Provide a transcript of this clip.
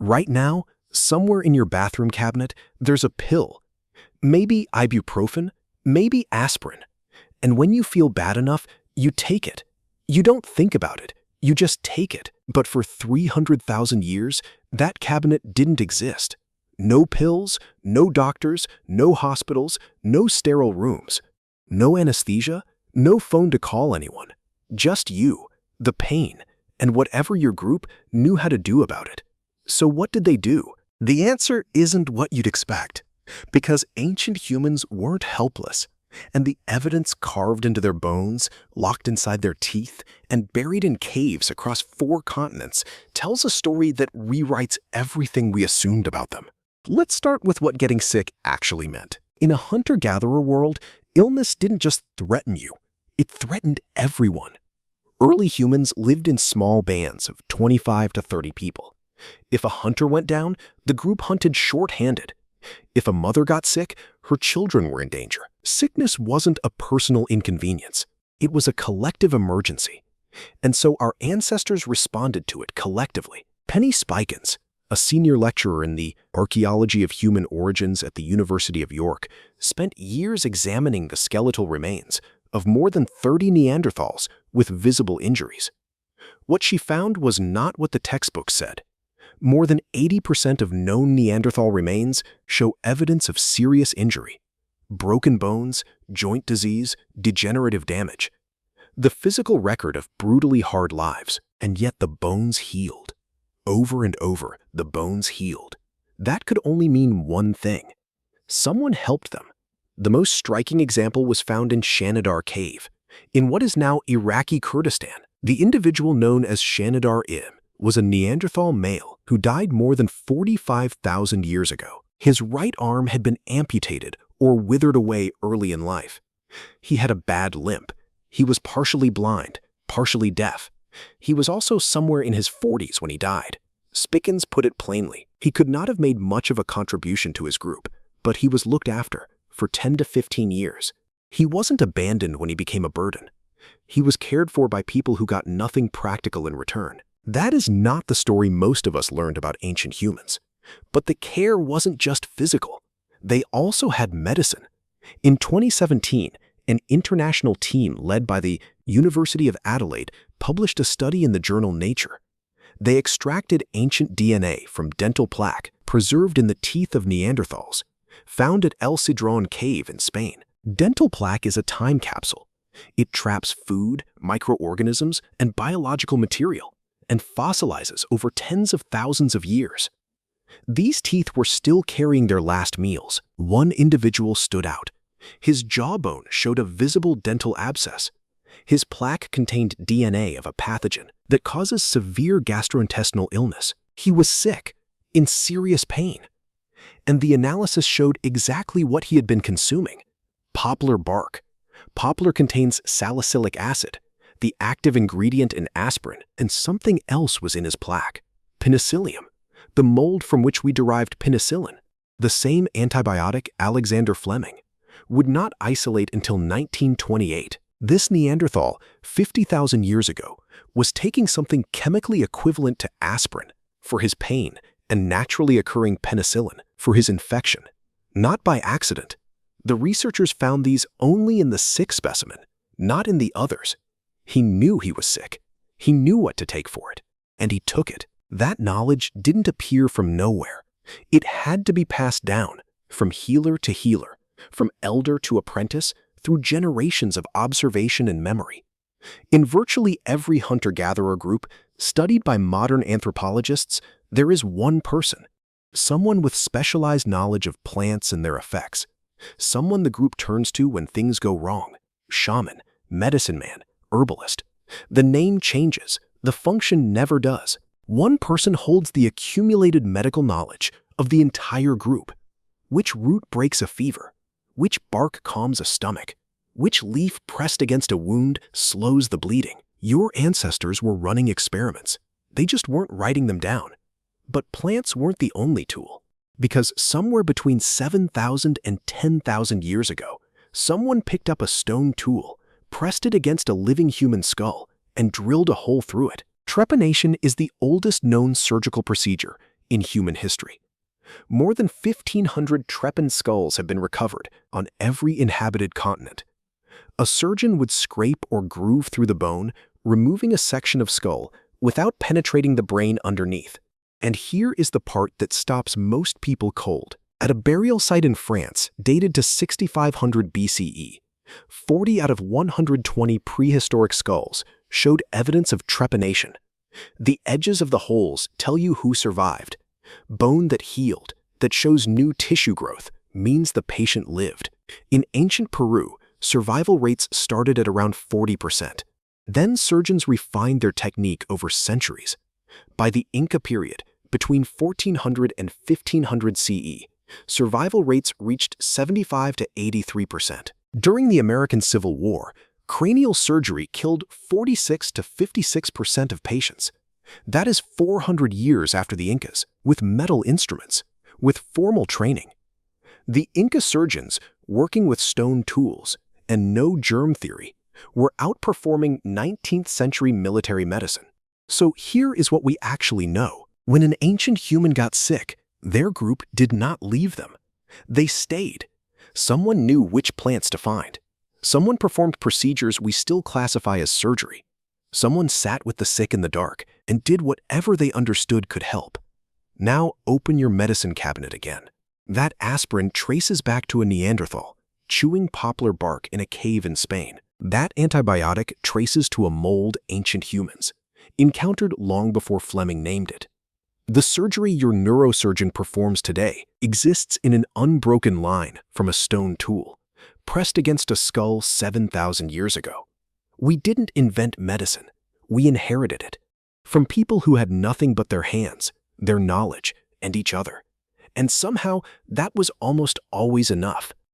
Right now, somewhere in your bathroom cabinet, there's a pill. Maybe ibuprofen, maybe aspirin. And when you feel bad enough, you take it. You don't think about it, you just take it. But for 300,000 years, that cabinet didn't exist. No pills, no doctors, no hospitals, no sterile rooms, no anesthesia, no phone to call anyone. Just you, the pain, and whatever your group knew how to do about it. So what did they do? The answer isn't what you'd expect, because ancient humans weren't helpless, and the evidence carved into their bones, locked inside their teeth, and buried in caves across 4 continents tells a story that rewrites everything we assumed about them. Let's start with what getting sick actually meant. In a hunter-gatherer world, illness didn't just threaten you, it threatened everyone. Early humans lived in small bands of 25 to 30 people. If a hunter went down, the group hunted short-handed. If a mother got sick, her children were in danger. Sickness wasn't a personal inconvenience. It was a collective emergency. And so our ancestors responded to it collectively. Penny Spikins, a senior lecturer in the Archaeology of Human Origins at the University of York, spent years examining the skeletal remains of more than 30 Neanderthals with visible injuries. What she found was not what the textbooks said. More than 80% of known Neanderthal remains show evidence of serious injury, broken bones, joint disease, degenerative damage. The physical record of brutally hard lives, and yet the bones healed. Over and over, the bones healed. That could only mean one thing. Someone helped them. The most striking example was found in Shanidar Cave, in what is now Iraqi Kurdistan. The individual known as Shanidar Im was a Neanderthal male who died more than 45,000 years ago. His right arm had been amputated or withered away early in life. He had a bad limp. He was partially blind, partially deaf. He was also somewhere in his 40s when he died. Spikins put it plainly. He could not have made much of a contribution to his group, but he was looked after for 10 to 15 years. He wasn't abandoned when he became a burden. He was cared for by people who got nothing practical in return. That is not the story most of us learned about ancient humans. But the care wasn't just physical. They also had medicine. In 2017, an international team led by the University of Adelaide published a study in the journal Nature. They extracted ancient DNA from dental plaque preserved in the teeth of Neanderthals, found at El Cedrón Cave in Spain. Dental plaque is a time capsule. It traps food, microorganisms, and biological material, and fossilizes over tens of thousands of years. These teeth were still carrying their last meals. One individual stood out. His jawbone showed a visible dental abscess. His plaque contained DNA of a pathogen that causes severe gastrointestinal illness. He was sick, in serious pain. And the analysis showed exactly what he had been consuming: poplar bark. Poplar contains salicylic acid, the active ingredient in aspirin, and something else was in his plaque: penicillium, the mold from which we derived penicillin. The same antibiotic Alexander Fleming would not isolate until 1928. This Neanderthal, 50,000 years ago, was taking something chemically equivalent to aspirin for his pain and naturally occurring penicillin for his infection. Not by accident. The researchers found these only in the sick specimen, not in the others. He knew he was sick. He knew what to take for it, and he took it. That knowledge didn't appear from nowhere. It had to be passed down, from healer to healer, from elder to apprentice, through generations of observation and memory. In virtually every hunter-gatherer group studied by modern anthropologists, there is one person, someone with specialized knowledge of plants and their effects, someone the group turns to when things go wrong: shaman, medicine man, herbalist. The name changes, the function never does. One person holds the accumulated medical knowledge of the entire group. Which root breaks a fever? Which bark calms a stomach? Which leaf pressed against a wound slows the bleeding? Your ancestors were running experiments. They just weren't writing them down. But plants weren't the only tool. Because somewhere between 7,000 and 10,000 years ago, someone picked up a stone tool, pressed it against a living human skull, and drilled a hole through it. Trepanation is the oldest known surgical procedure in human history. More than 1,500 trepan skulls have been recovered on every inhabited continent. A surgeon would scrape or groove through the bone, removing a section of skull without penetrating the brain underneath. And here is the part that stops most people cold. At a burial site in France dated to 6500 BCE, 40 out of 120 prehistoric skulls showed evidence of trepanation. The edges of the holes tell you who survived. Bone that healed, that shows new tissue growth, means the patient lived. In ancient Peru, survival rates started at around 40%. Then surgeons refined their technique over centuries. By the Inca period, between 1400 and 1500 CE, survival rates reached 75 to 83%. During the American Civil War, cranial surgery killed 46 to 56% of patients. That is 400 years after the Incas, with metal instruments, with formal training. The Inca surgeons, working with stone tools and no germ theory, were outperforming 19th century military medicine. So here is what we actually know. When an ancient human got sick, their group did not leave them. They stayed. Someone knew which plants to find. Someone performed procedures we still classify as surgery. Someone sat with the sick in the dark and did whatever they understood could help. Now open your medicine cabinet again. That aspirin traces back to a Neanderthal, chewing poplar bark in a cave in Spain. That antibiotic traces to a mold ancient humans, encountered long before Fleming named it. The surgery your neurosurgeon performs today exists in an unbroken line from a stone tool, pressed against a skull 7,000 years ago. We didn't invent medicine, we inherited it, from people who had nothing but their hands, their knowledge, and each other. And somehow, that was almost always enough.